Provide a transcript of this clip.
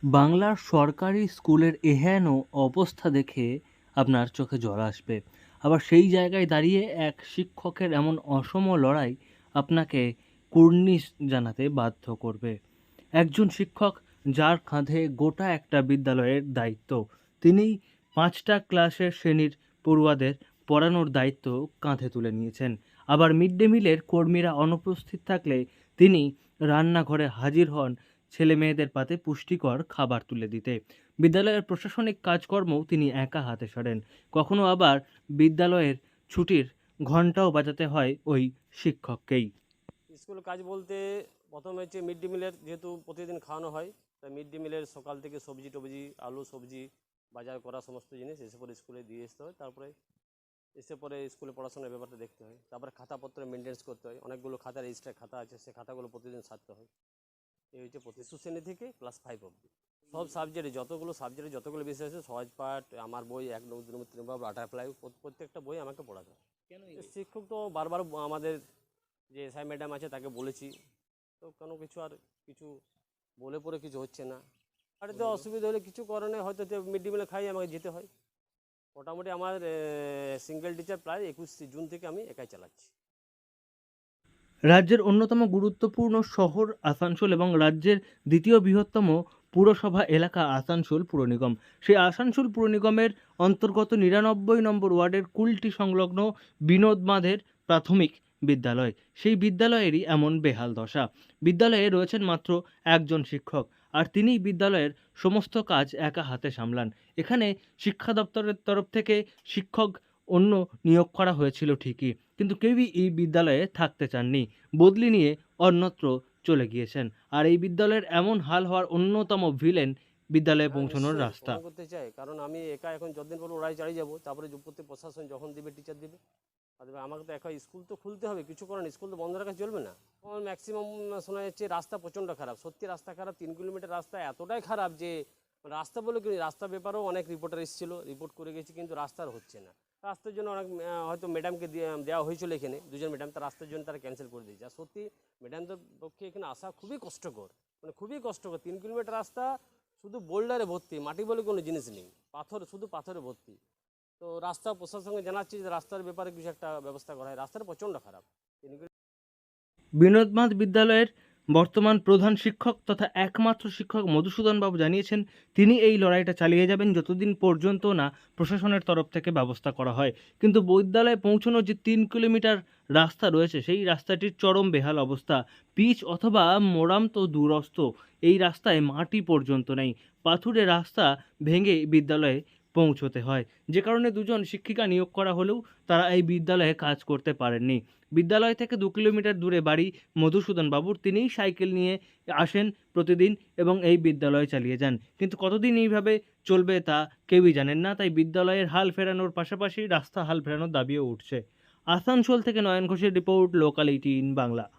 বাংলার সরকারি স্কুলের এহেন অবস্থা দেখে আপনার চোখে জল আসবে। আবার সেই জায়গায় দাঁড়িয়ে এক শিক্ষকের এমন অসম লড়াই আপনাকে কুর্নিশ জানাতে বাধ্য করবে। একজন শিক্ষক যার কাঁধে গোটা একটা বিদ্যালয়ের দায়িত্ব, তিনিই ৫টা ক্লাসের শ্রেণীর পড়ুয়াদের পড়ানোর দায়িত্ব কাঁধে তুলে নিয়েছেন। আবার মিড ডে মিলের কর্মীরা অনুপস্থিত থাকলে তিনি রান্নাঘরে হাজির হন ছেলেমেয়েদের পাতে পুষ্টিকর খাবার তুলে দিতে। বিদ্যালয়ের প্রশাসনিক কাজকর্মও তিনি একা হাতে সারেন। কখনো আবার বিদ্যালয়ের ছুটির ঘণ্টাও বাজাতে হয় ওই শিক্ষককেই। স্কুল কাজ বলতে প্রথমে হচ্ছে মিড ডে মিলের, যেহেতু প্রতিদিন খাওয়ানো হয়, তাই মিড ডে মিলের সকাল থেকে সবজি টবজি, আলু সবজি বাজার করা সমস্ত জিনিস এসে পরে স্কুলে দিয়ে আসতে হয়। তারপরে এসে পরে স্কুলে পড়াশোনার ব্যাপারটা দেখতে হয়। তারপরে খাতাপত্র মেনটেন্স করতে হয়, অনেকগুলো খাতা রেজিস্টার খাতা আছে, সে খাতাগুলো প্রতিদিন সারতে হয়। এই হচ্ছে প্রতি শিশু শ্রেণী থেকে ক্লাস 5 অবধি সব সাবজেক্টে যতগুলো বিষয় আছে, সহজ পাঠ, আমার বই 1 নং 2 নং 3 নং বাটারফ্লাই, প্রত্যেকটা বই আমাকে পড়াতে হয়। শিক্ষক তো বারবার আমাদের যে এসআই ম্যাডাম আছে তাকে বলেছি, তো কোনো কিছু আর কিছু বলে পরে কিছু হচ্ছে না। বাড়িতে অসুবিধা হলে কিছু কারণে হয়তো মিড ডে মিলে খাই আমাকে যেতে হয়। মোটামুটি আমার সিঙ্গেল টিচার প্রায় 21 জুন থেকে আমি একাই চালাচ্ছি। রাজ্যের অন্যতম গুরুত্বপূর্ণ শহর আসানসোল এবং রাজ্যের দ্বিতীয় বৃহত্তম পুরসভা এলাকা আসানসোল পুর নিগম। সেই আসানসোল পুর নিগমের অন্তর্গত ৯৯ নম্বর ওয়ার্ডের কুলটি সংলগ্ন বিনোদ মাধের প্রাথমিক বিদ্যালয়। সেই বিদ্যালয়েরই এমন বেহাল দশা। বিদ্যালয়ে রয়েছেন মাত্র একজন শিক্ষক, আর তিনিই বিদ্যালয়ের সমস্ত কাজ একা হাতে সামলান। এখানে শিক্ষা দপ্তরের তরফ থেকে শিক্ষক অন্য নিয়োগ করা হয়েছিল ঠিকই, কিন্তু কেউই এই বিদ্যালয়ে থাকতে চাননি। বদলি নিয়ে অন্যত্র চলে গিয়েছেন। আর এই বিদ্যালয়ের এমন হাল হওয়ার অন্যতম ভিলেন বিদ্যালয়ে হ্যাঁ, পৌঁছানোর নিশ্চয়ই রাস্তা। সমাধান করতে চাই, কারণ আমি একা এখন যতদিন পর ওরাই চালিয়ে যাবো, তারপরে প্রত্যেক প্রশাসন যখন দেবে, টিচার দেবে, আর দেবে আমাকে তো একা স্কুল তো খুলতে হবে, কিছু করার নেই, স্কুল তো বন্ধ রাখা চলবে না। আমার ম্যাক্সিমাম শোনা যাচ্ছে রাস্তা প্রচণ্ড খারাপ, সত্যি রাস্তা খারাপ, 3 কিলোমিটার রাস্তা এতটাই খারাপ যে রাস্তা বলে কি, রাস্তার ব্যাপারেও অনেক রিপোর্টার এসেছিলো, রিপোর্ট করে গেছি, কিন্তু রাস্তার হচ্ছে না। রাস্তার জন্য অনেক হয়তো ম্যাডামকে দেওয়া হয়েছিল, এখানে দুজন ম্যাডাম, তার রাস্তার জন্য তারা ক্যান্সেল করে দিয়েছে। আর সত্যি ম্যাডামদের পক্ষে এখানে আসা খুবই কষ্টকর, মানে খুবই কষ্টকর। 3 কিলোমিটার রাস্তা শুধু বোল্ডারে ভর্তি, মাটি বলে কোনো জিনিস নেই, পাথর, শুধু পাথরে ভর্তি। তো রাস্তা প্রশাসনকে জানাচ্ছি যে রাস্তার ব্যাপারে কিছু একটা ব্যবস্থা করা হয়, রাস্তাটা প্রচণ্ড খারাপ। বিনোদমাধ বিদ্যালয়ের বর্তমান প্রধান শিক্ষক তথা একমাত্র শিক্ষক মধুসূদন বাবু জানিয়েছেন তিনি এই লড়াইটা চালিয়ে যাবেন যতদিন পর্যন্ত না প্রশাসনের তরফ থেকে ব্যবস্থা করা হয়। কিন্তু বিদ্যালয়ে পৌঁছানোর যে ৩ কিলোমিটার রাস্তা রয়েছে সেই রাস্তাটির চরম বেহাল অবস্থা। পিচ অথবা মোরাম তো দূরস্থ, এই রাস্তায় মাটি পর্যন্ত নেই। পাথুরে রাস্তা ভেঙে বিদ্যালয়ে পৌঁছতে হয়, যে কারণে দুজন শিক্ষিকা নিয়োগ করা হলেও তারা এই বিদ্যালয়ে কাজ করতে পারেননি। বিদ্যালয় থেকে ২ কিলোমিটার দূরে বাড়ি মধুসূদন বাবুর, তিনিই সাইকেল নিয়ে আসেন প্রতিদিন এবং এই বিদ্যালয় চালিয়ে যান। কিন্তু কতদিন এইভাবে চলবে তা কেউই জানেন না, তাই বিদ্যালয়ের হাল ফেরানোর পাশাপাশি রাস্তা হাল ফেরানোর দাবিও উঠছে। আসানসোল থেকে নয়ন ঘোষের রিপোর্ট, লোকাল 18 বাংলা।